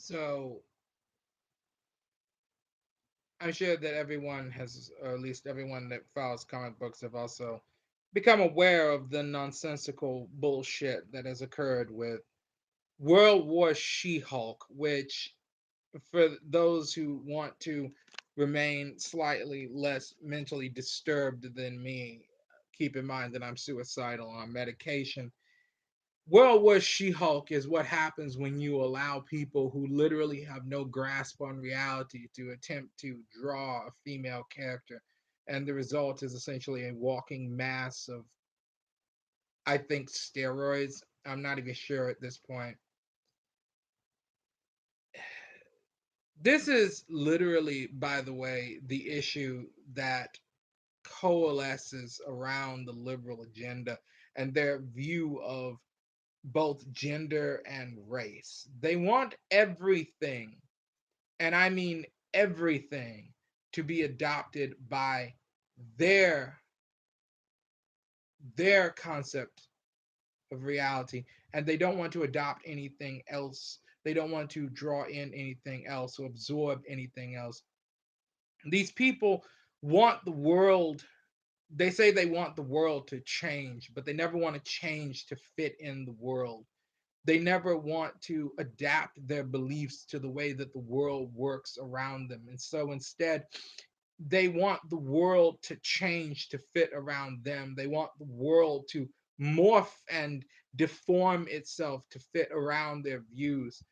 So I'm sure that everyone has, or at least everyone that follows comic books, have also become aware of the nonsensical bullshit that has occurred with World War She-Hulk, which, for those who want to remain slightly less mentally disturbed than me, keep in mind that I'm suicidal on medication. World War She Hulk is what happens when you allow people who literally have no grasp on reality to attempt to draw a female character. And the result is essentially a walking mass of, I think, steroids. I'm not even sure at this point. This is literally, by the way, the issue that coalesces around the liberal agenda and their view of both gender and race. They want everything, and I mean everything, to be adopted by their their concept of reality, and they don't want to adopt anything else. They don't want to draw in anything else or absorb anything else. These people want the world, they say they want the world to change, but they never want to change to fit in the world. They never want to adapt their beliefs to the way that the world works around them. And so instead, they want the world to change to fit around them. They want the world to morph and deform itself to fit around their views.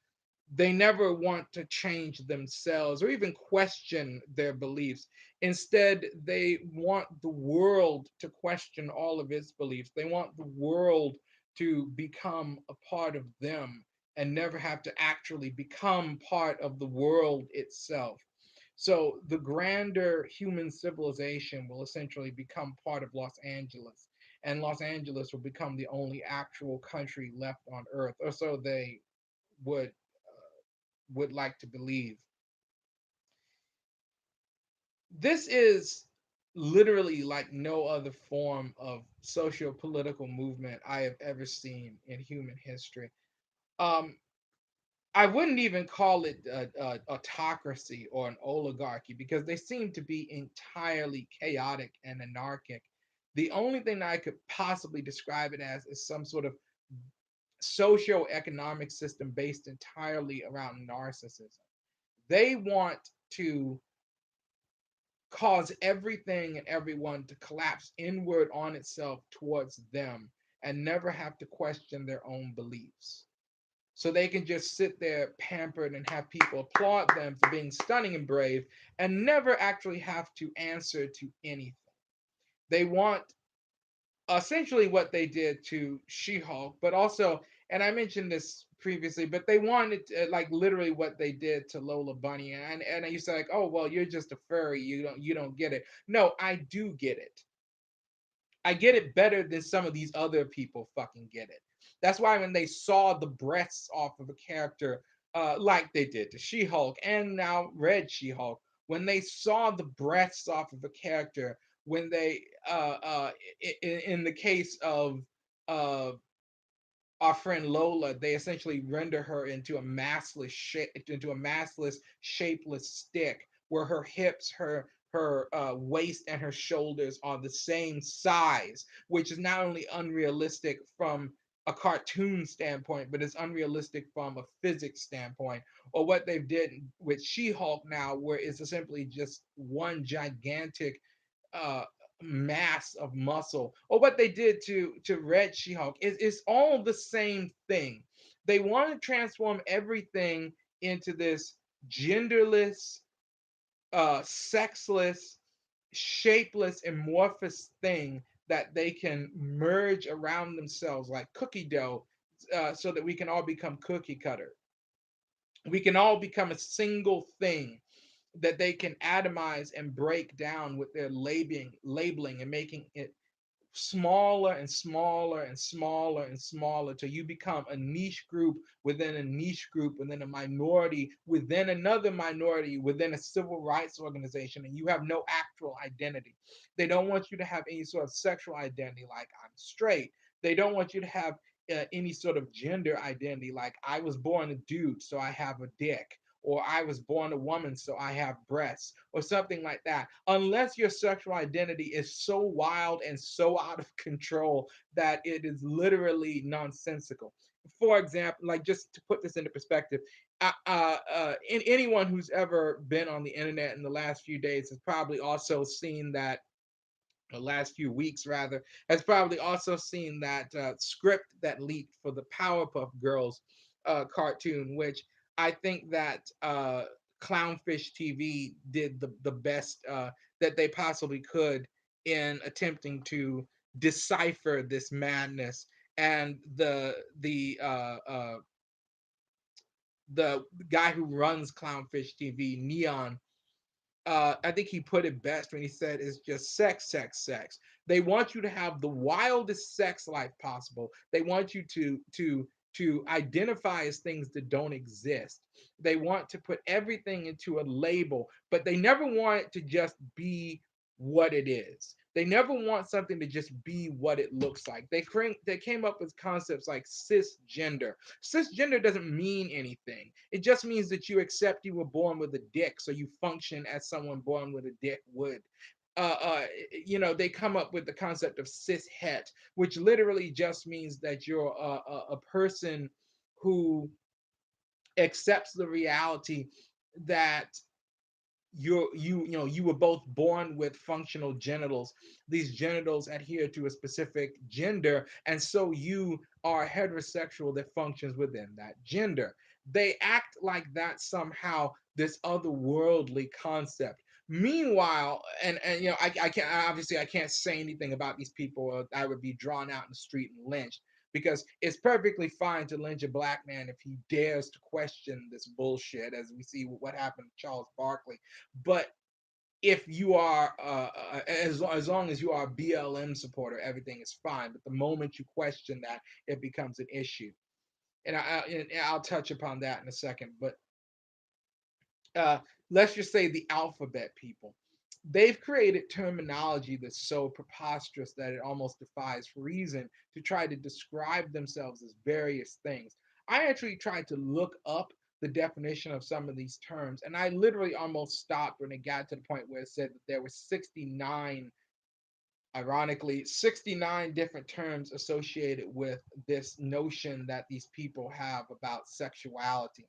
They never want to change themselves or even question their beliefs. Instead, they want the world to question all of its beliefs. They want the world to become a part of them and never have to actually become part of the world itself. So the grander human civilization will essentially become part of Los Angeles, and Los Angeles will become the only actual country left on Earth, or so they would would like to believe. This is literally like no other form of socio-political movement I have ever seen in human history. Um, I wouldn't even call it a autocracy or an oligarchy because they seem to be entirely chaotic and anarchic. The only thing that I could possibly describe it as is some sort of socio-economic system based entirely around narcissism. They want to cause everything and everyone to collapse inward on itself towards them and never have to question their own beliefs. So they can just sit there pampered and have people applaud them for being stunning and brave and never actually have to answer to anything. They want essentially what they did to She-Hulk, but also, and I mentioned this previously, but they wanted like literally what they did to Lola Bunny, and I used to like, oh well, you're just a furry, you don't get it. No, I do get it. I get it better than some of these other people fucking get it. That's why when they saw the breasts off of a character, like they did to She-Hulk and now Red She-Hulk, when they saw the breasts off of a character, when they, in the case of uh, our friend Lola, they essentially render her into a massless shape, into a massless, shapeless stick, where her hips, her waist, and her shoulders are the same size, which is not only unrealistic from a cartoon standpoint, but it's unrealistic from a physics standpoint. Or what they've did with She-Hulk now, where it's simply just one gigantic uh, mass of muscle, or what they did to Red She-Hulk is all the same thing. They want to transform everything into this genderless, sexless, shapeless, amorphous thing that they can merge around themselves like cookie dough, so that we can all become cookie cutter. We can all become a single thing that they can atomize and break down with their labeling and making it smaller and smaller and smaller and smaller till you become a niche group within a niche group within a minority within another minority within a civil rights organization, and you have no actual identity. They don't want you to have any sort of sexual identity like I'm straight. They don't want you to have any sort of gender identity, like I was born a dude, so I have a dick, or I was born a woman, so I have breasts, or something like that. Unless your sexual identity is so wild and so out of control that it is literally nonsensical. For example, like just to put this into perspective, anyone who's ever been on the internet in the last few days has probably also seen that, the last few weeks rather, has probably also seen that script that leaked for the Powerpuff Girls cartoon, which I think that Clownfish TV did the best that they possibly could in attempting to decipher this madness. And the guy who runs Clownfish TV, Neon, I think he put it best when he said it's just sex, sex, sex. They want you to have the wildest sex life possible. They want you to identify as things that don't exist. They want to put everything into a label, but they never want it to just be what it is. They never want something to just be what it looks like. They came up with concepts like cisgender. Cisgender doesn't mean anything. It just means that you accept you were born with a dick, so you function as someone born with a dick would. Uh, uh, they come up with the concept of cishet, which literally just means that you're a person who accepts the reality that you were both born with functional genitals. These genitals adhere to a specific gender, and so you are heterosexual that functions within that gender. They act like that somehow this otherworldly concept. Meanwhile, and I can't, obviously I can't say anything about these people, or I would be drawn out in the street and lynched, because it's perfectly fine to lynch a black man if he dares to question this bullshit, as we see what happened to Charles Barkley. But if you are, as long as you are a BLM supporter, everything is fine. But the moment you question that, it becomes an issue. And I'll touch upon that in a second. But uh, let's just say the alphabet people. They've created terminology that's so preposterous that it almost defies reason to try to describe themselves as various things. I actually tried to look up the definition of some of these terms, and I literally almost stopped when it got to the point where it said that there were 69, ironically, 69 different terms associated with this notion that these people have about sexuality,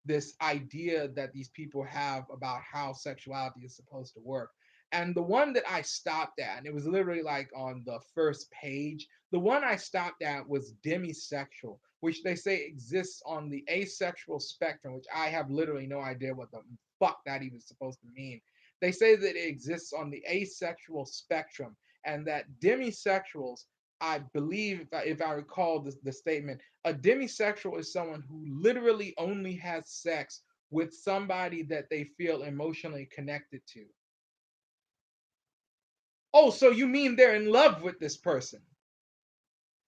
this idea that these people have about how sexuality is supposed to work. And the one that I stopped at, and it was literally like on the first page, the one I stopped at was demisexual, which they say exists on the asexual spectrum, which I have literally no idea what the fuck that even is supposed to mean. They say that it exists on the asexual spectrum, and that demisexuals, I believe, if I recall the statement, a demisexual is someone who literally only has sex with somebody that they feel emotionally connected to. Oh, so you mean they're in love with this person?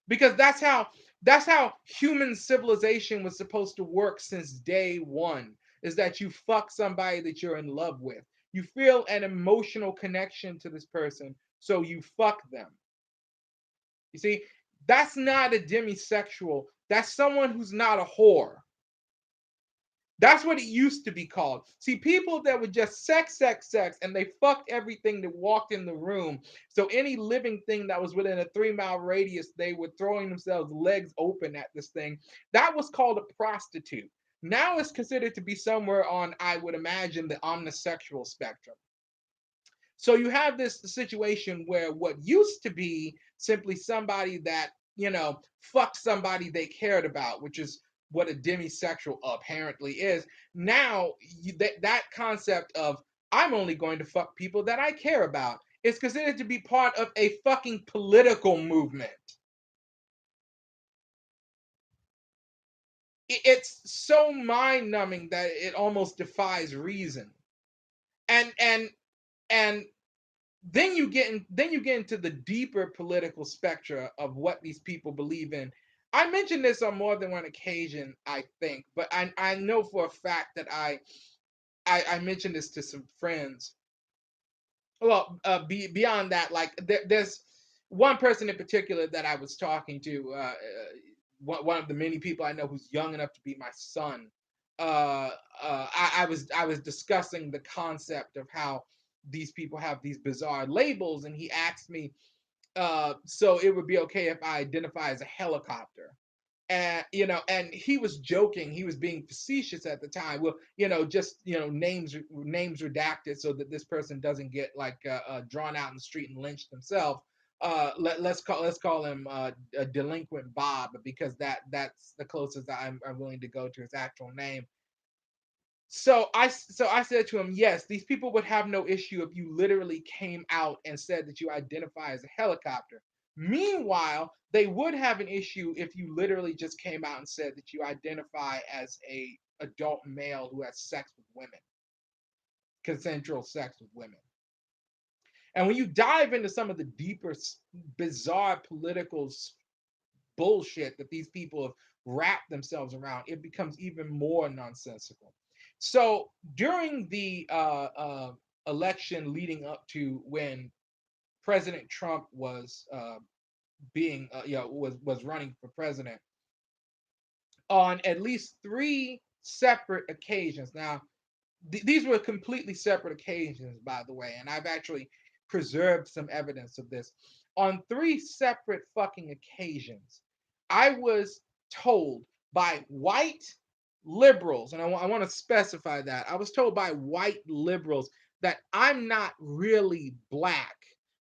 Because that's how human civilization was supposed to work since day one, is that you fuck somebody that you're in love with. You feel an emotional connection to this person, so you fuck them. You see, that's not a demisexual. That's someone who's not a whore. That's what it used to be called. See, people that would just sex, sex, sex, and they fucked everything that walked in the room. So any living thing that was within a 3 mile radius, they were throwing themselves legs open at this thing. That was called a prostitute. Now it's considered to be somewhere on, I would imagine, the omnisexual spectrum. So you have this situation where what used to be simply somebody that, fucked somebody they cared about, which is what a demisexual apparently is. Now, that concept of I'm only going to fuck people that I care about is considered to be part of a fucking political movement. It's so mind numbing that it almost defies reason. And then you get into the deeper political spectra of what these people believe in. I mentioned this on more than one occasion, I think, but I know for a fact that I mentioned this to some friends. Well, beyond that, like there's one person in particular that I was talking to. one of the many people I know who's young enough to be my son. I was discussing the concept of how these people have these bizarre labels, and he asked me, so it would be okay if I identify as a helicopter. And and he was joking, he was being facetious at the time. Well, just names redacted so that this person doesn't get like drawn out in the street and lynched himself. Let's call him a delinquent Bob, because that's the closest I'm willing to go to his actual name. So I said to him, yes, these people would have no issue if you literally came out and said that you identify as a helicopter. Meanwhile, they would have an issue if you literally just came out and said that you identify as a adult male who has sex with women, consensual sex with women. And when you dive into some of the deeper, bizarre political bullshit that these people have wrapped themselves around, it becomes even more nonsensical. So during the election leading up to when President Trump was being, was running for president, on at least three separate occasions. Now, these were completely separate occasions, by the way, and I've actually preserved some evidence of this. On three separate fucking occasions, I was told by white liberals, and I want to specify that. I was told by white liberals that I'm not really black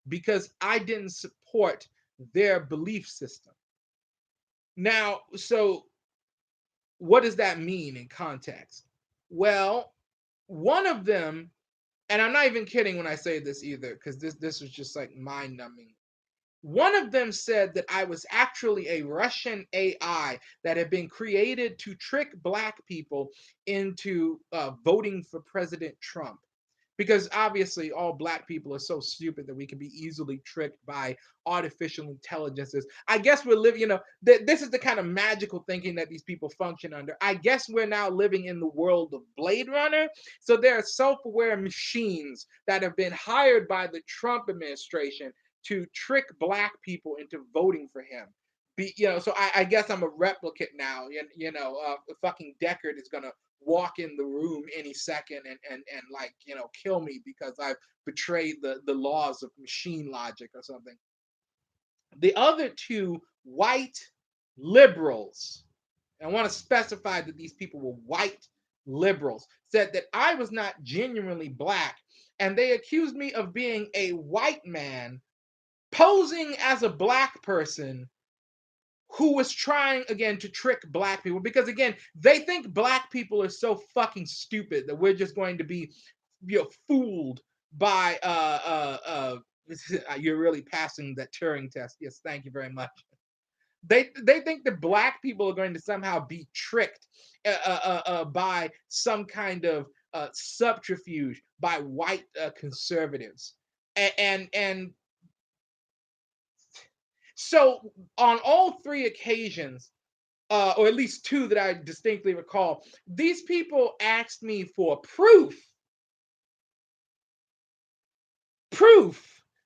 because I didn't support their belief system. Now, so what does that mean in context? Well, one of them, and I'm not even kidding when I say this either, because this was just like mind numbing. One of them said that I was actually a Russian AI that had been created to trick black people into voting for President Trump. Because obviously, all black people are so stupid that we can be easily tricked by artificial intelligences. I guess we're living, this is the kind of magical thinking that these people function under. I guess we're now living in the world of Blade Runner. So there are self aware machines that have been hired by the Trump administration to trick black people into voting for him. So I guess I'm a replicant now. Fucking Deckard is gonna walk in the room any second and like kill me because I've betrayed the laws of machine logic or something. The other two white liberals, and I want to specify that these people were white liberals, said that I was not genuinely black, and they accused me of being a white man posing as a black person who was trying again to trick black people, because again they think black people are so fucking stupid that we're just going to be fooled by you're really passing that Turing test. Yes, thank you very much. They think that black people are going to somehow be tricked by some kind of subterfuge by white conservatives. And so on all three occasions, or at least two that I distinctly recall, these people asked me for proof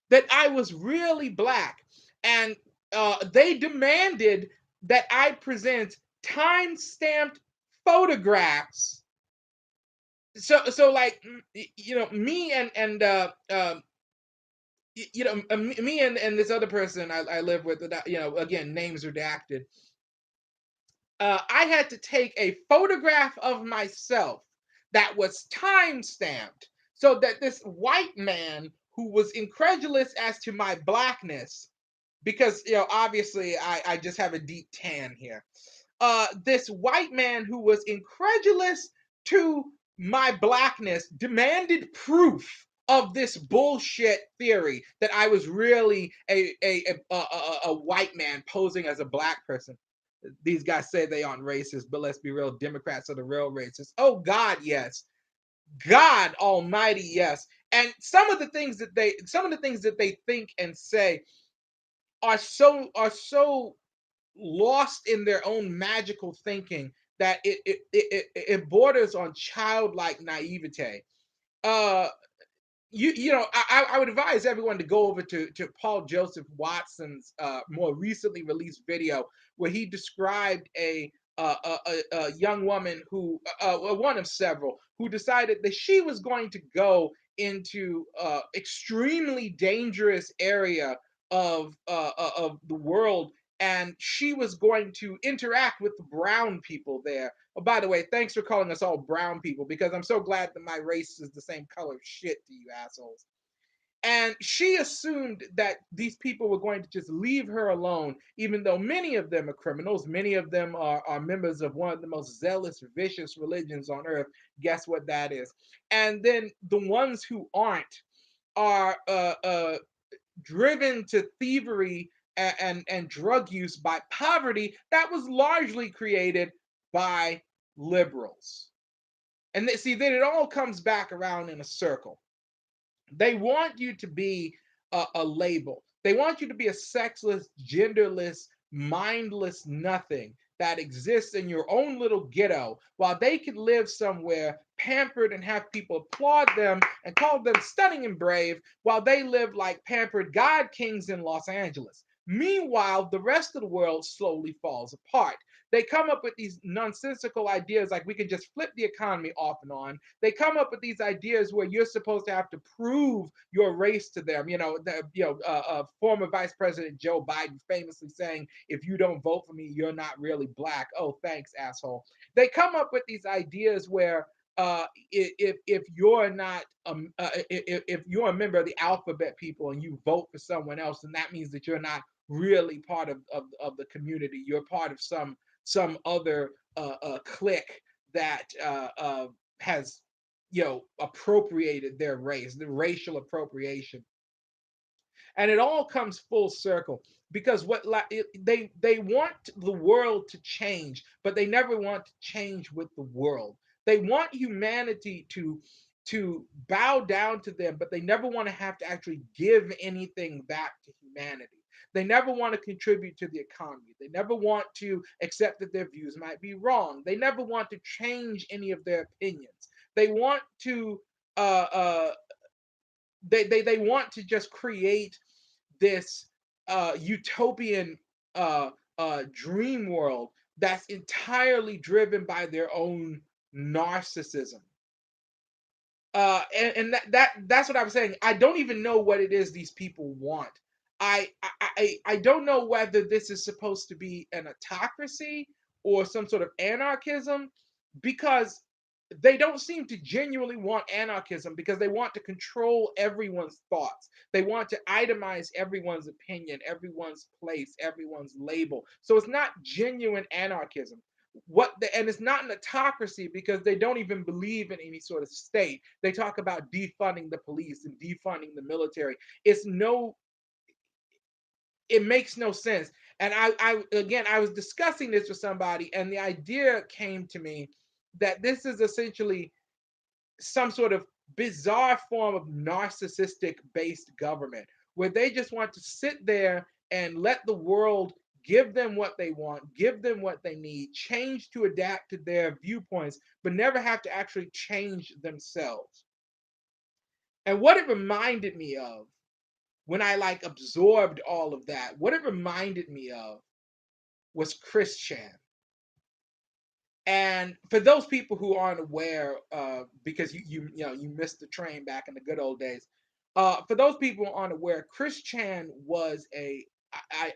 that I was really black, and they demanded that I present time-stamped photographs. So like me and me and this other person I live with, again, names redacted. I had to take a photograph of myself that was time stamped so that this white man who was incredulous as to my blackness, because obviously I just have a deep tan here. This white man who was incredulous to my blackness demanded proof of this bullshit theory that I was really a white man posing as a black person. These guys say they aren't racist, but let's be real, Democrats are the real racists. Oh God, yes. God almighty, yes. And some of the things that they think and say are so lost in their own magical thinking that it borders on childlike naivete. Uh I would advise everyone to go over to Paul Joseph Watson's more recently released video where he described a young woman who one of several who decided that she was going to go into extremely dangerous area of the world, and she was going to interact with the brown people there. Oh, by the way, thanks for calling us all brown people, because I'm so glad that my race is the same color of shit to you assholes. And she assumed that these people were going to just leave her alone, even though many of them are criminals. Many of them are members of one of the most zealous, vicious religions on earth. Guess what that is? And then the ones who aren't are driven to thievery and drug use by poverty that was largely created by liberals. And see, then it all comes back around in a circle. They want you to be a label. They want you to be a sexless, genderless, mindless nothing that exists in your own little ghetto, while they could live somewhere pampered and have people applaud them and call them stunning and brave, while they live like pampered god kings in Los Angeles. Meanwhile, the rest of the world slowly falls apart. They come up with these nonsensical ideas like we can just flip the economy off and on. They come up with these ideas where you're supposed to have to prove your race to them. Former Vice President Joe Biden famously saying, "If you don't vote for me, you're not really black." Oh, thanks, asshole. They come up with these ideas where if you're not if you're a member of the alphabet people and you vote for someone else, then that means that you're not really part of the community. You're part of some other clique that has appropriated their race, the racial appropriation. And it all comes full circle, because they want the world to change, but they never want to change with the world. They want humanity to bow down to them, but they never want to have to actually give anything back to humanity. They never want to contribute to the economy. They never want to accept that their views might be wrong. They never want to change any of their opinions. They want to uh, uh, they want to just create this utopian dream world that's entirely driven by their own narcissism. And that's what I was saying. I don't even know what it is these people want. I don't know whether this is supposed to be an autocracy or some sort of anarchism, because they don't seem to genuinely want anarchism, because they want to control everyone's thoughts. They want to itemize everyone's opinion, everyone's place, everyone's label. So it's not genuine anarchism. And it's not an autocracy, because they don't even believe in any sort of state. They talk about defunding the police and defunding the military. It makes no sense. And I was discussing this with somebody, and the idea came to me that this is essentially some sort of bizarre form of narcissistic based government, where they just want to sit there and let the world give them what they want, give them what they need, change to adapt to their viewpoints, but never have to actually change themselves. And what it reminded me of, when I like absorbed all of that, what it reminded me of was Chris Chan. And for those people who aren't aware, because you missed the train back in the good old days, for those people who aren't aware, Chris Chan was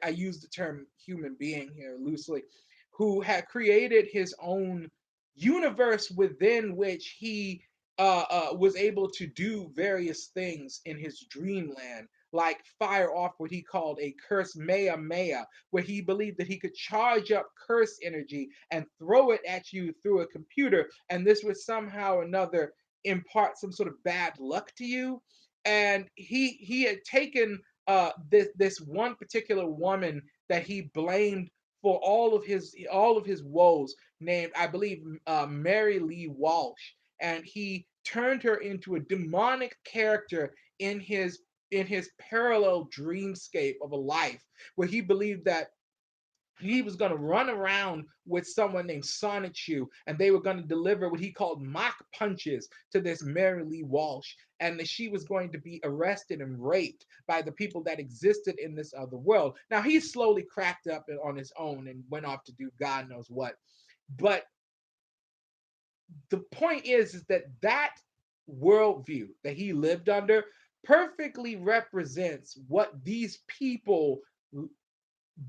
I use the term human being here loosely, who had created his own universe within which he was able to do various things in his dreamland, like fire off what he called a curse maya maya, where he believed that he could charge up curse energy and throw it at you through a computer, and this would somehow or another impart some sort of bad luck to you. And he had taken this one particular woman that he blamed for all of his woes, named, I believe, Mary Lee Walsh, and he turned her into a demonic character in his parallel dreamscape of a life, where he believed that He was going to run around with someone named Sonichu, and they were going to deliver what he called mock punches to this Mary Lee Walsh, and that she was going to be arrested and raped by the people that existed in this other world. Now, he slowly cracked up on his own and went off to do God knows what. But the point is that that worldview that he lived under perfectly represents what these people,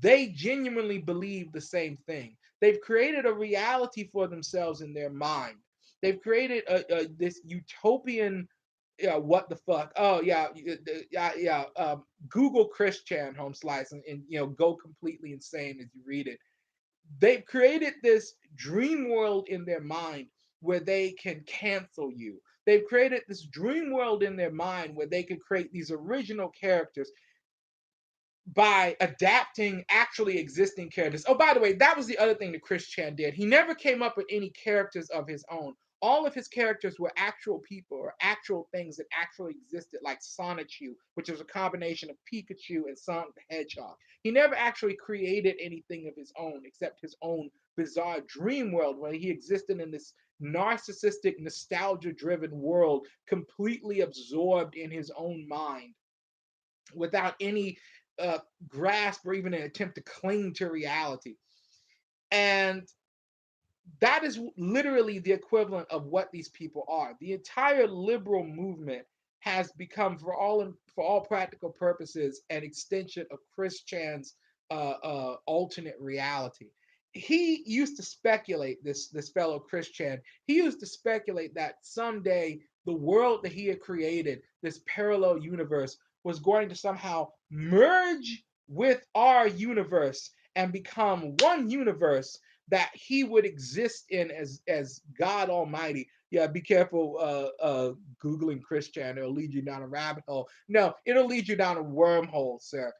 they genuinely believe the same thing. They've created a reality for themselves in their mind. They've created this utopian, what the fuck? Oh yeah, yeah, yeah. Google Chris Chan home slice and go completely insane as you read it. They've created this dream world in their mind where they can cancel you. They've created this dream world in their mind where they can create these original characters by adapting actually existing characters. Oh, by the way, that was the other thing that Chris Chan did. He never came up with any characters of his own. All of his characters were actual people or actual things that actually existed, like Sonichu, which was a combination of Pikachu and Sonic the Hedgehog. He never actually created anything of his own except his own bizarre dream world where he existed in this narcissistic, nostalgia driven world, completely absorbed in his own mind without any uh, grasp or even an attempt to cling to reality. And that is literally the equivalent of what these people are. The entire liberal movement has become, for all practical purposes, an extension of Chris Chan's alternate reality. He used to speculate, this fellow Chris Chan. He used to speculate that someday the world that he had created, this parallel universe, was going to somehow merge with our universe and become one universe that he would exist in as God Almighty. Yeah, be careful googling Christian. It'll lead you down a rabbit hole. No, it'll lead you down a wormhole, sir.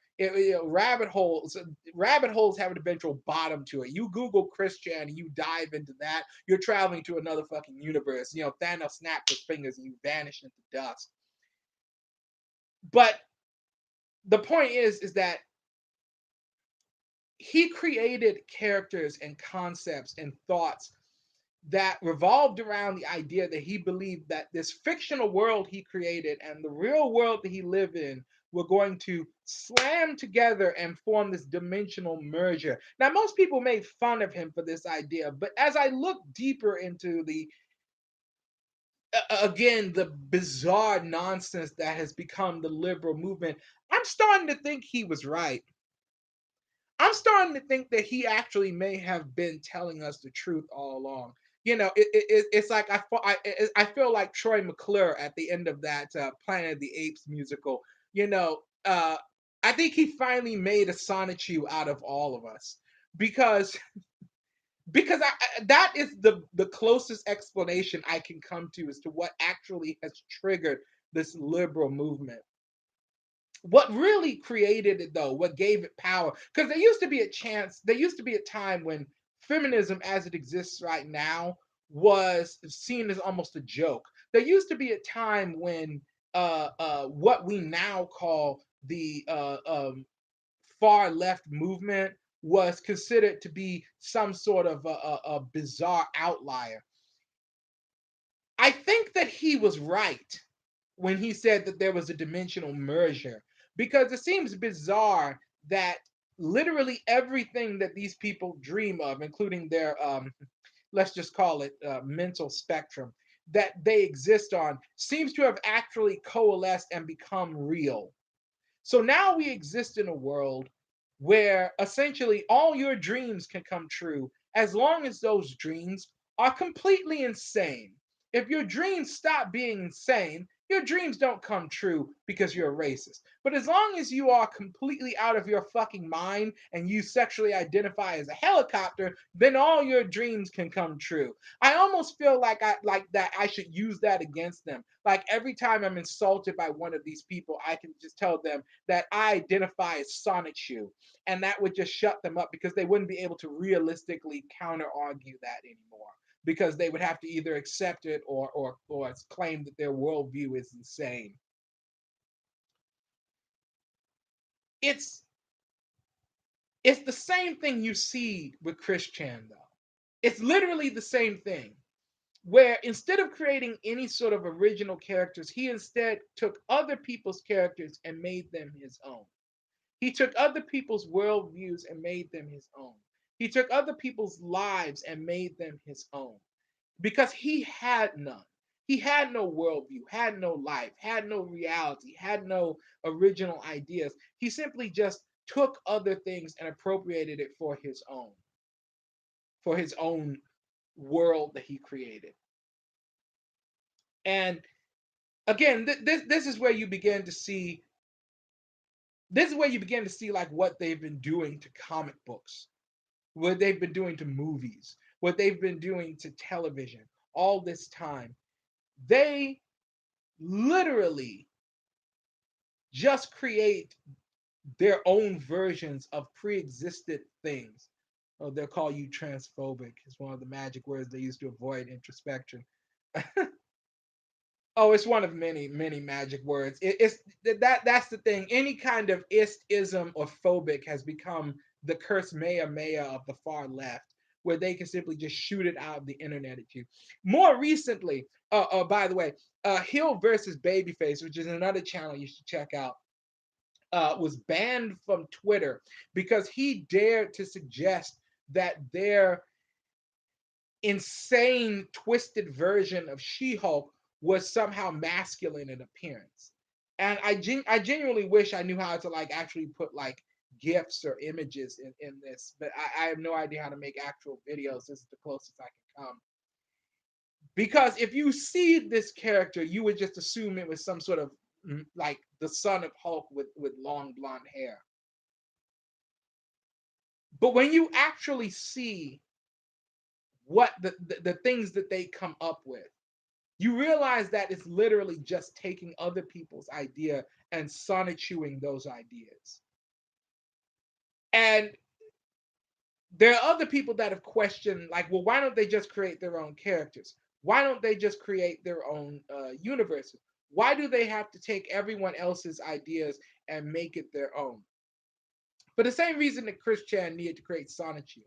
Rabbit holes have an eventual bottom to it. You Google Christian and you dive into that, you're traveling to another fucking universe. Thanos snapped his fingers and you vanish into dust. But the point is that he created characters and concepts and thoughts that revolved around the idea that he believed that this fictional world he created and the real world that he lived in were going to slam together and form this dimensional merger. Now, most people made fun of him for this idea, but as I look deeper into again, the bizarre nonsense that has become the liberal movement, I'm starting to think he was right. I'm starting to think that he actually may have been telling us the truth all along. It's like I feel like Troy McClure at the end of that Planet of the Apes musical. You know, uh, I think he finally made a Sonichu out of all of us because that is the closest explanation I can come to as to what actually has triggered this liberal movement. What really created it though, what gave it power, because there used to be a time when feminism as it exists right now was seen as almost a joke. There used to be a time when what we now call the far left movement was considered to be some sort of a bizarre outlier. I think that he was right when he said that there was a dimensional merger because it seems bizarre that literally everything that these people dream of, including their let's just call it mental spectrum that they exist on, seems to have actually coalesced and become real. So now we exist in a world where essentially all your dreams can come true as long as those dreams are completely insane. If your dreams stop being insane, your dreams don't come true because you're a racist. But as long as you are completely out of your fucking mind and you sexually identify as a helicopter, then all your dreams can come true. I almost feel like I should use that against them. Like every time I'm insulted by one of these people, I can just tell them that I identify as Sonic Shoe, and that would just shut them up because they wouldn't be able to realistically counter argue that anymore because they would have to either accept it or claim that their worldview is insane. It's It's the same thing you see with Chris Chan, though. It's literally the same thing, where instead of creating any sort of original characters, he instead took other people's characters and made them his own. He took other people's worldviews and made them his own. He took other people's lives and made them his own because he had none. He had no worldview, had no life, had no reality, had no original ideas. He simply just took other things and appropriated it for his own world that he created. And again, this is where you begin to see like what they've been doing to comic books, what they've been doing to movies, what they've been doing to television all this time. They literally just create their own versions of pre-existed things. Oh, they'll call you transphobic. It's one of the magic words they use to avoid introspection. Oh, it's one of many, many magic words. It's that's the thing. Any kind of ism, or phobic has become the curse mea of the far left, where they can simply just shoot it out of the internet at you. More recently, by the way, Hill versus Babyface, which is another channel you should check out, was banned from Twitter because he dared to suggest that their insane, twisted version of She-Hulk was somehow masculine in appearance. And I genuinely wish I knew how to like actually put like gifs or images in this, but I have no idea how to make actual videos. This is the closest I can come. Because if you see this character, you would just assume it was some sort of like the son of Hulk with long blonde hair. But when you actually see what the things that they come up with, you realize that it's literally just taking other people's idea and sonic chewing those ideas. And there are other people that have questioned, like, well, why don't they just create their own characters? Why don't they just create their own universes? Why do they have to take everyone else's ideas and make it their own? For the same reason that Chris Chan needed to create Sonichu,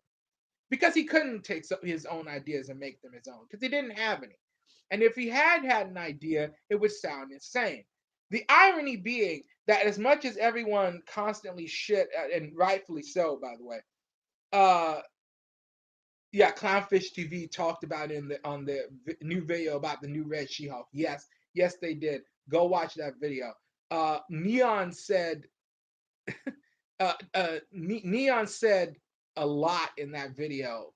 because he couldn't take his own ideas and make them his own, because he didn't have any. And if he had an idea, it would sound insane. The irony being that as much as everyone constantly shit, and rightfully so, by the way, uh, yeah, Clownfish TV talked about it on the new video about the new Red She-Hulk. Yes, yes, they did. Go watch that video. Neon said, Neon said a lot in that video.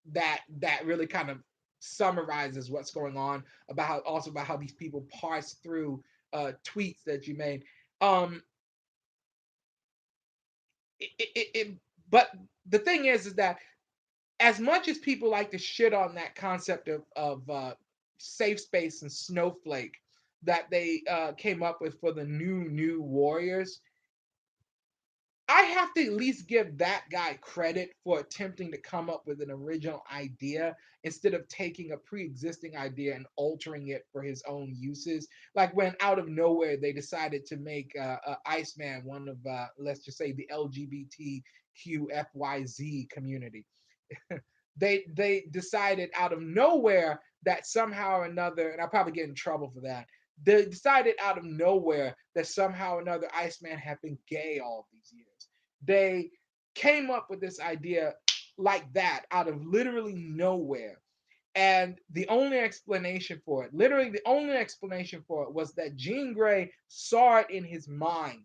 That really kind of summarizes what's going on, about how these people parse through tweets that you made. Um, but the thing is that as much as people like to shit on that concept of safe space and snowflake that they came up with for the new warriors, I have to at least give that guy credit for attempting to come up with an original idea instead of taking a pre-existing idea and altering it for his own uses. Like when out of nowhere they decided to make Iceman one of, let's just say, the LGBTQFYZ community. They decided out of nowhere that somehow or another, and I'll probably get in trouble for that. They decided out of nowhere that somehow or another Iceman had been gay all these years. They came up with this idea like that out of literally nowhere. And the only explanation for it, literally the only explanation for it, was that Jean Grey saw it in his mind.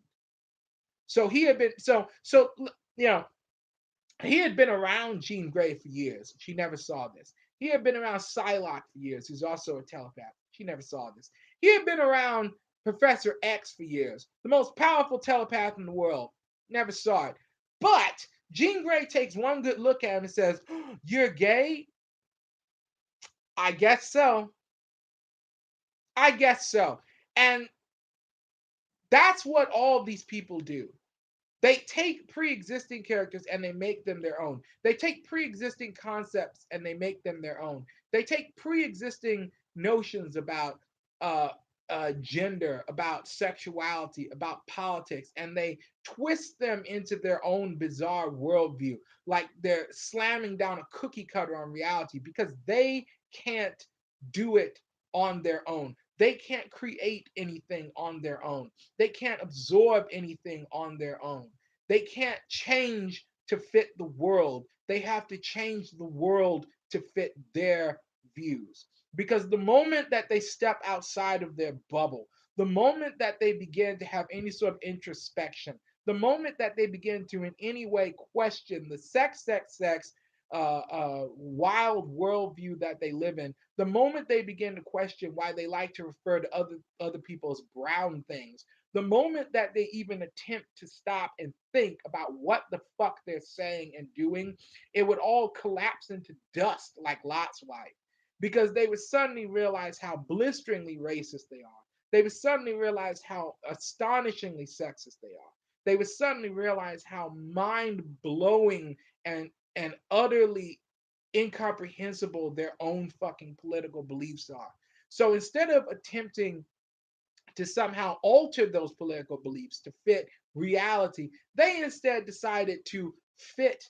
So he had been so you know he had been around Jean Grey for years. She never saw this. He had been around Psylocke for years, who's also a telepath. She never saw this. He had been around Professor X for years, the most powerful telepath in the world. Never saw it. But Jean Grey takes one good look at him and says, "Oh, you're gay? I guess so. I guess so." And that's what all these people do. They take pre-existing characters and they make them their own. They take pre-existing concepts and they make them their own. They take pre-existing notions about gender, about sexuality, about politics, and they twist them into their own bizarre worldview. Like they're slamming down a cookie cutter on reality because they can't do it on their own. They can't create anything on their own. They can't absorb anything on their own. They can't change to fit the world. They have to change the world to fit their views. Because the moment that they step outside of their bubble, the moment that they begin to have any sort of introspection, the moment that they begin to in any way question the sex, wild worldview that they live in, the moment they begin to question why they like to refer to other people as brown things, the moment that they even attempt to stop and think about what the fuck they're saying and doing, it would all collapse into dust like Lot's wife, because they would suddenly realize how blisteringly racist they are. They would suddenly realize how astonishingly sexist they are. They would suddenly realize how mind blowing and utterly incomprehensible their own fucking political beliefs are. So instead of attempting to somehow alter those political beliefs to fit reality, they instead decided to fit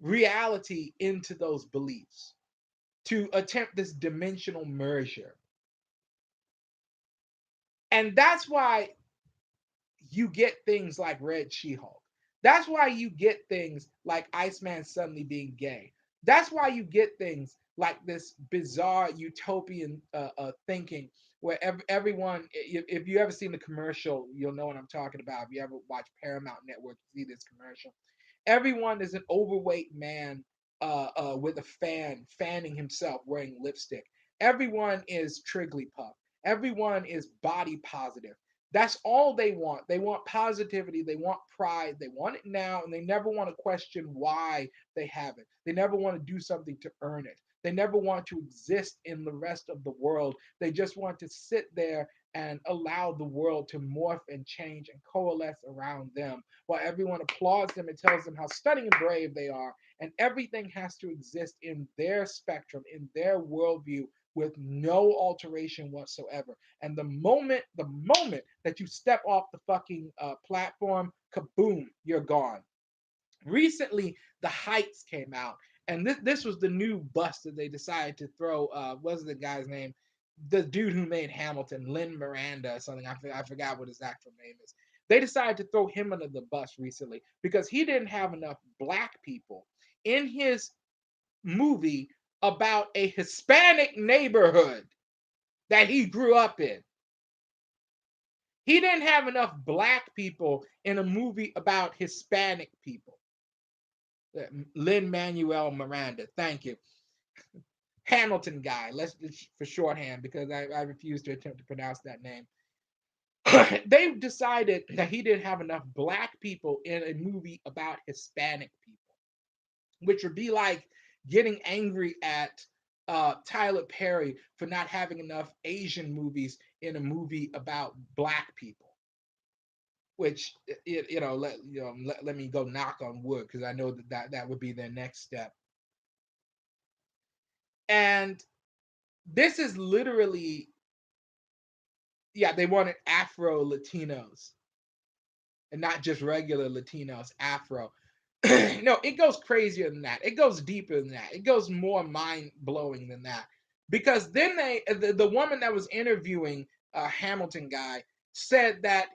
reality into those beliefs, to attempt this dimensional merger. And that's why you get things like Red She-Hulk. That's why you get things like Iceman suddenly being gay. That's why you get things like this bizarre utopian thinking where everyone, if you ever seen the commercial, you'll know what I'm talking about. If you ever watch Paramount Network, you see this commercial. Everyone is an overweight man with a fan fanning himself wearing lipstick. Everyone is Trigglypuff. Everyone is body positive. That's all they want. They want positivity. They want pride. They want it now, and they never want to question why they have it. They never want to do something to earn it. They never want to exist in the rest of the world. They just want to sit there and allow the world to morph and change and coalesce around them, while everyone applauds them and tells them how stunning and brave they are. And everything has to exist in their spectrum, in their worldview, with no alteration whatsoever. And the moment that you step off the fucking platform, kaboom, you're gone. Recently, The Heights came out, and this was the new bust that they decided to throw. What was the guy's name? The dude who made Hamilton, Lin Miranda, or something. I forgot what his actual name is. They decided to throw him under the bus recently because he didn't have enough black people in his movie about a Hispanic neighborhood that he grew up in. He didn't have enough black people in a movie about Hispanic people. Lin Manuel Miranda, thank you. Hamilton guy, let's for shorthand because I refuse to attempt to pronounce that name. They decided that he didn't have enough black people in a movie about Hispanic people, which would be like getting angry at Tyler Perry for not having enough Asian movies in a movie about black people. Which let me go knock on wood because I know that would be their next step. And this is literally, yeah, they wanted Afro Latinos and not just regular Latinos, Afro. No, it goes crazier than that. It goes deeper than that. It goes more mind blowing than that. Because then the woman that was interviewing Hamilton guy said that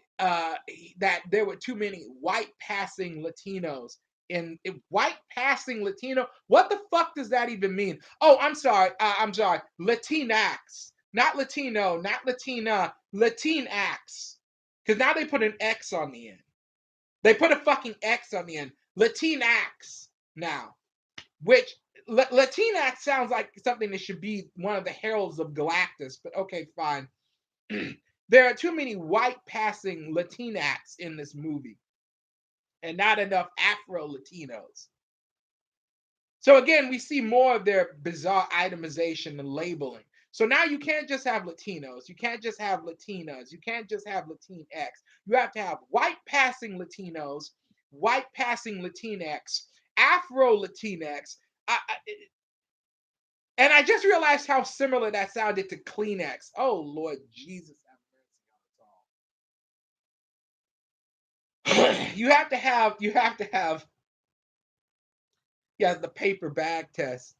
that there were too many white passing Latinos in white passing Latino. What the fuck does that even mean? Oh, I'm sorry. I'm sorry. Latinx, not Latino, not Latina, Latinx. Because now they put an X on the end. They put a fucking X on the end. Latinx now, which Latinx sounds like something that should be one of the heralds of Galactus, but okay, fine. There are too many white passing Latinx in this movie and not enough Afro Latinos. So again, we see more of their bizarre itemization and labeling. So now you can't just have Latinos, you can't just have Latinas, you can't just have Latinx. You have to have white passing Latinos, white passing Latinx, Afro Latinx, And I just realized how similar that sounded to Kleenex. Oh Lord Jesus, have mercy on us all. You have to have yeah, the paper bag test.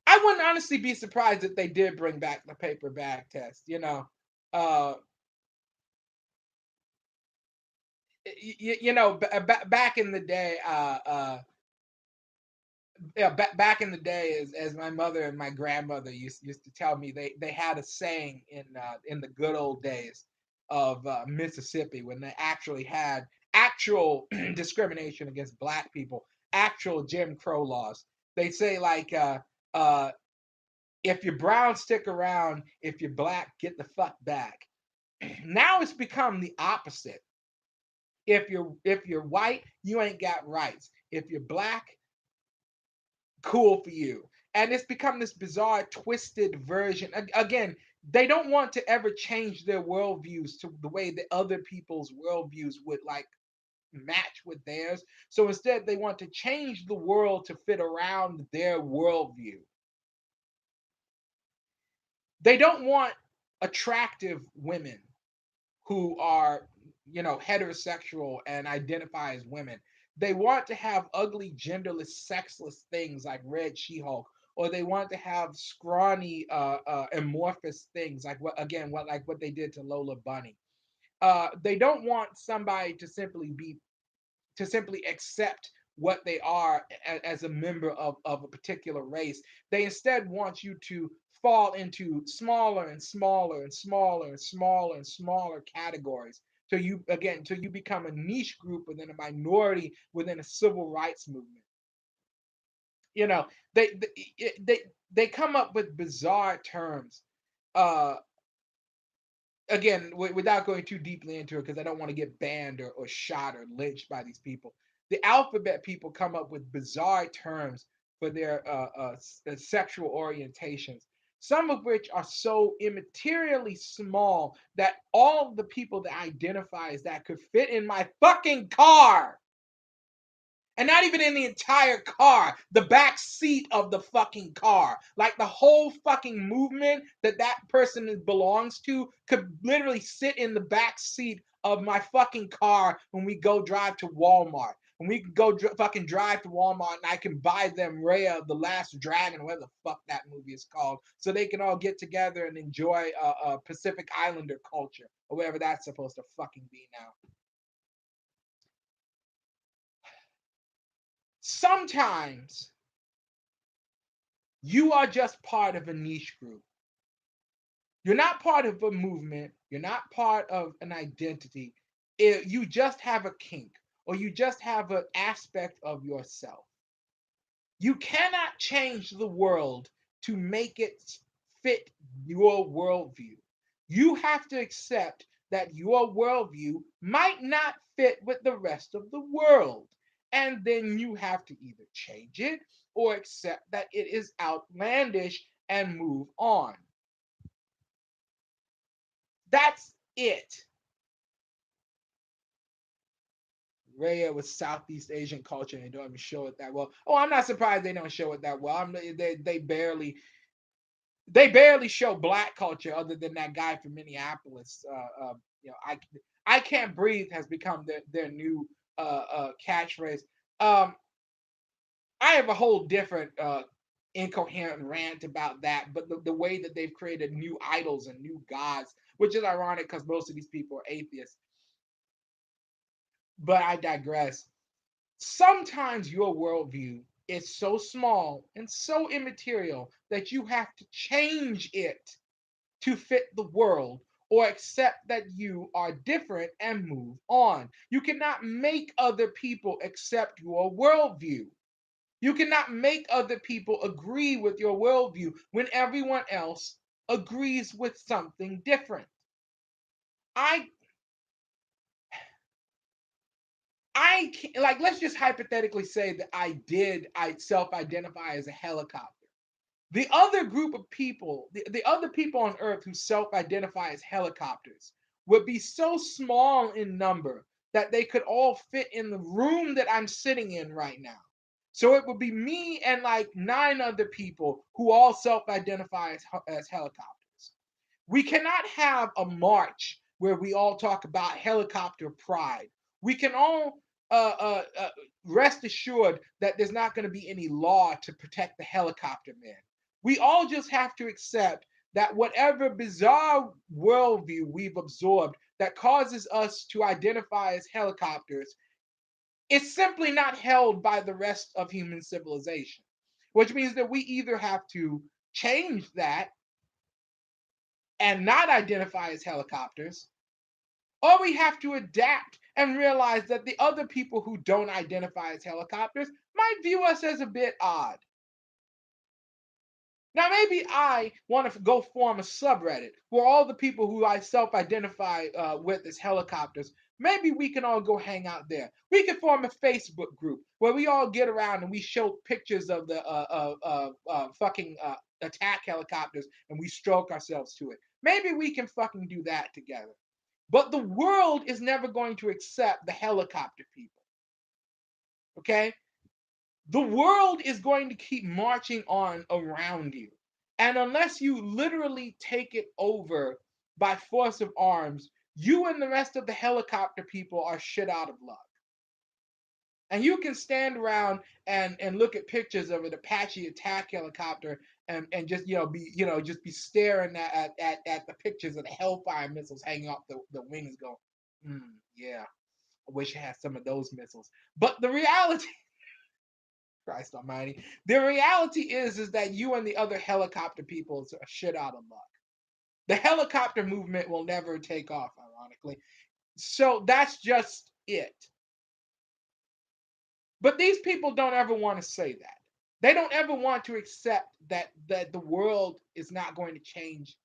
I wouldn't honestly be surprised if they did bring back the paper bag test, you know. Uh back in the day, yeah, back in the day, as my mother and my grandmother used to tell me, they had a saying in the good old days of Mississippi, when they actually had actual discrimination against black people, actual Jim Crow laws. They say like, uh, if you're brown, stick around. If you're black, get the fuck back. Now it's become the opposite. If you're white, you ain't got rights. If you're black, cool for you. And it's become this bizarre, twisted version. Again, they don't want to ever change their worldviews to the way that other people's worldviews would like match with theirs. So instead, they want to change the world to fit around their worldview. They don't want attractive women who are, heterosexual and identify as women. They want to have ugly, genderless, sexless things like Red She-Hulk, or they want to have scrawny, amorphous things like what they did to Lola Bunny. They don't want somebody to simply accept what they are as a member of a particular race. They instead want you to fall into smaller and smaller and smaller and smaller and smaller categories. Till you become a niche group within a minority within a civil rights movement. You know, they they come up with bizarre terms. Uh, Again, without going too deeply into it, because I don't want to get banned or shot or lynched by these people. The alphabet people come up with bizarre terms for their sexual orientations, some of which are so immaterially small that all the people that identify as that could fit in my fucking car, and not even in the entire car, the back seat of the fucking car. Like the whole fucking movement that person belongs to could literally sit in the back seat of my fucking car when we go drive to Walmart. When we can go fucking drive to Walmart and I can buy them Raya, the Last Dragon, whatever the fuck that movie is called, so they can all get together and enjoy Pacific Islander culture or whatever that's supposed to fucking be now. Sometimes you are just part of a niche group. You're not part of a movement. You're not part of an identity. You just have a kink, or you just have an aspect of yourself. You cannot change the world to make it fit your worldview. You have to accept that your worldview might not fit with the rest of the world. And then you have to either change it or accept that it is outlandish and move on. That's it. Raya with Southeast Asian culture, and they don't even show it that well. Oh, I'm not surprised they don't show it that well. They barely show black culture other than that guy from Minneapolis. I can't breathe has become their new catchphrase. Um, I have a whole different incoherent rant about that, but the way that they've created new idols and new gods, which is ironic because most of these people are atheists. But I digress. Sometimes your worldview is so small and so immaterial that you have to change it to fit the world or accept that you are different and move on. You cannot make other people accept your worldview. You cannot make other people agree with your worldview when everyone else agrees with something different. I I like, let's just hypothetically say that I self-identify as a helicopter. The other group of people, the other people on earth who self-identify as helicopters would be so small in number that they could all fit in the room that I'm sitting in right now. So it would be me and like 9 other people who all self-identify as helicopters. We cannot have a march where we all talk about helicopter pride. We can all rest assured that there's not going to be any law to protect the helicopter men. We all just have to accept that whatever bizarre worldview we've absorbed that causes us to identify as helicopters is simply not held by the rest of human civilization, which means that we either have to change that and not identify as helicopters, or we have to adapt and realize that the other people who don't identify as helicopters might view us as a bit odd. Now, maybe I want to go form a subreddit where all the people who I self identify with as helicopters, maybe we can all go hang out there. We can form a Facebook group where we all get around and we show pictures of the fucking attack helicopters and we stroke ourselves to it. Maybe we can fucking do that together. But the world is never going to accept the helicopter people. Okay? The world is going to keep marching on around you. And unless you literally take it over by force of arms, you and the rest of the helicopter people are shit out of luck. And you can stand around and look at pictures of an Apache attack helicopter and just just be staring at the pictures of the Hellfire missiles hanging off the wings going, yeah, I wish I had some of those missiles. But the reality Christ Almighty. The reality is that you and the other helicopter people are shit out of luck. The helicopter movement will never take off, ironically. So that's just it. But these people don't ever want to say that. They don't ever want to accept that the world is not going to change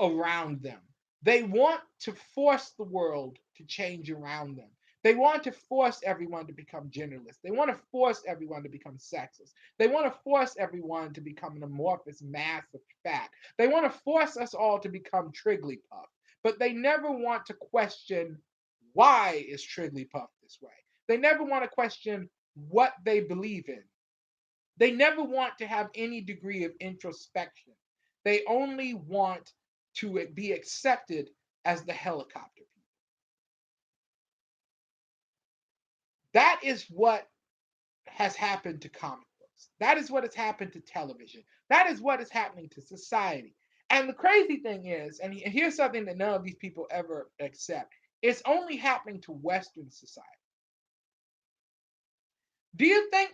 around them. They want to force the world to change around them. They want to force everyone to become genderless. They want to force everyone to become sexist. They want to force everyone to become an amorphous mass of fat. They want to force us all to become Trigglypuff. But they never want to question why is Trigglypuff this way. They never want to question what they believe in. They never want to have any degree of introspection. They only want to be accepted as the helicopter people. That is what has happened to comic books. That is what has happened to television. That is what is happening to society. And the crazy thing is, and here's something that none of these people ever accept, it's only happening to Western society. Do you think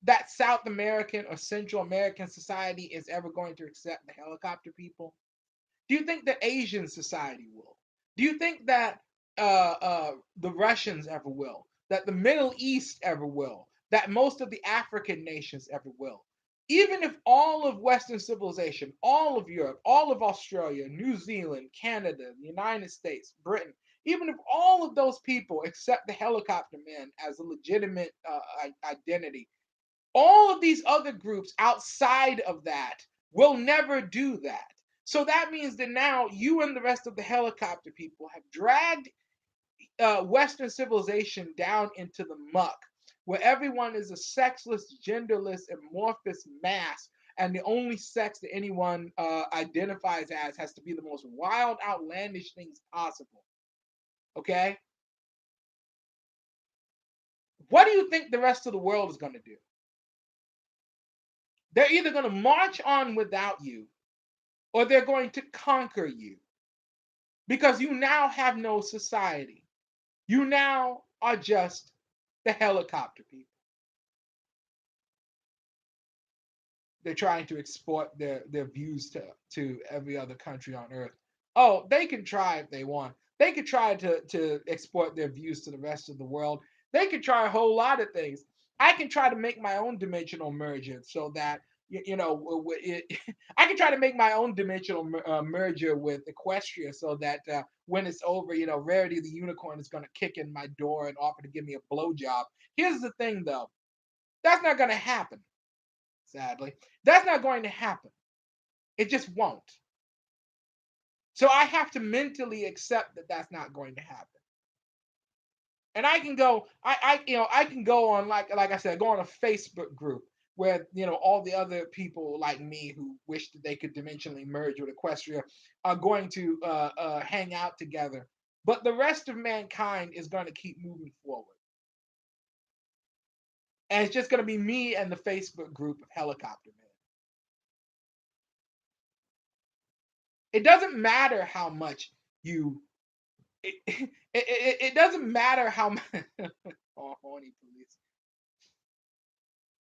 that South American or Central American society is ever going to accept the helicopter people? Do you think that Asian society will? Do you think that the Russians ever will? That the Middle East ever will? That most of the African nations ever will? Even if all of Western civilization, all of Europe, all of Australia, New Zealand, Canada, the United States, Britain, even if all of those people accept the helicopter men as a legitimate identity, all of these other groups outside of that will never do that. So that means that now you and the rest of the helicopter people have dragged Western civilization down into the muck, where everyone is a sexless, genderless, amorphous mass, and the only sex that anyone identifies as has to be the most wild, outlandish things possible. Okay? What do you think the rest of the world is going to do? They're either going to march on without you or they're going to conquer you because you now have no society. You now are just the helicopter people. They're trying to export their views to every other country on earth. Oh, they can try if they want. They could try to export their views to the rest of the world. They could try a whole lot of things. I can try to make my own dimensional merger so that I can try to make my own dimensional merger with Equestria so that when it's over, Rarity the Unicorn is going to kick in my door and offer to give me a blowjob. Here's the thing, though. That's not going to happen, sadly. That's not going to happen. It just won't. So I have to mentally accept that that's not going to happen. And I can go, I can go on, like I said, go on a Facebook group where all the other people like me who wish that they could dimensionally merge with Equestria are going to hang out together. But the rest of mankind is going to keep moving forward. And it's just going to be me and the Facebook group of helicopter men. It doesn't matter how much you. It doesn't matter how much. Oh, horny police.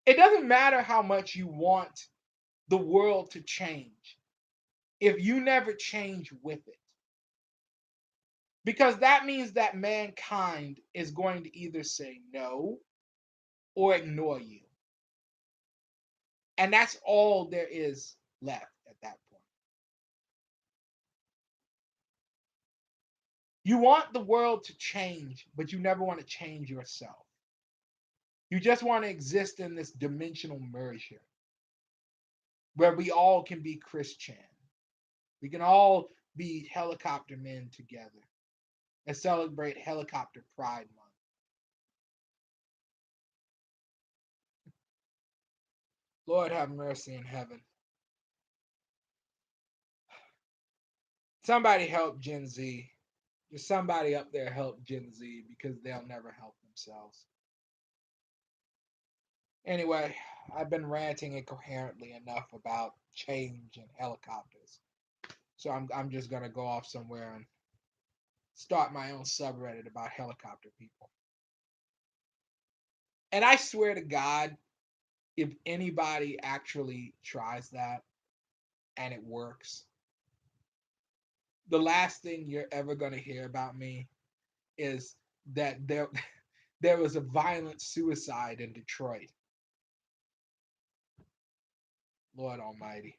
It doesn't matter how much you want the world to change if you never change with it. Because that means that mankind is going to either say no or ignore you. And that's all there is left at that point. You want the world to change, but you never want to change yourself. You just want to exist in this dimensional merger where we all can be Christian. We can all be helicopter men together and celebrate Helicopter Pride Month. Lord have mercy in heaven. Somebody help Gen Z. There's somebody up there help Gen Z because they'll never help themselves. Anyway, I've been ranting incoherently enough about change and helicopters. So I'm just gonna go off somewhere and start my own subreddit about helicopter people. And I swear to God, if anybody actually tries that and it works, the last thing you're ever gonna hear about me is that there was a violent suicide in Detroit. Lord Almighty.